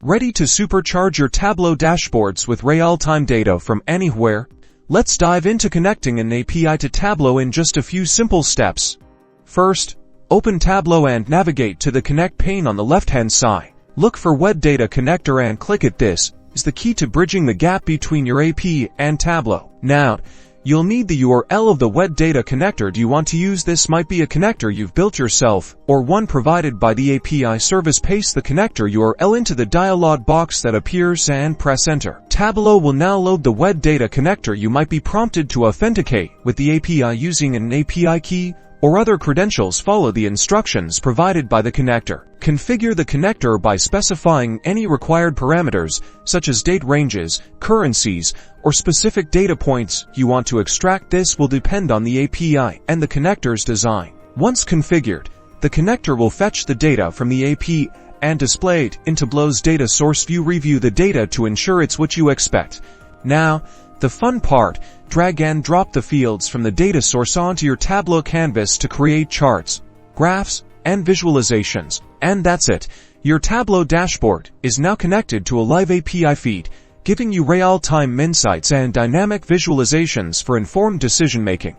Ready to supercharge your Tableau dashboards with real-time data from anywhere? Let's dive into connecting an API to Tableau in just a few simple steps. First, open Tableau and navigate to the Connect pane on the left-hand side. Look for Web Data Connector and click it. This is the key to bridging the gap between your API and Tableau. Now, you'll need the URL of the Web Data Connector. Do you want to use this? Might be a connector you've built yourself, or one provided by the API service. Paste the connector URL into the dialog box that appears and press enter. Tableau will now load the Web Data Connector. You might be prompted to authenticate with the API using an API key or other credentials. Follow the instructions provided by the connector. Configure the connector by specifying any required parameters, such as date ranges, currencies, or specific data points you want to extract. This will depend on the API and the connector's design. Once configured, the connector will fetch the data from the API and display it in Tableau's data source view. Review the data to ensure it's what you expect. Now, the fun part, drag and drop the fields from the data source onto your Tableau canvas to create charts, graphs, and visualizations. And that's it. Your Tableau dashboard is now connected to a live API feed, giving you real-time insights and dynamic visualizations for informed decision-making.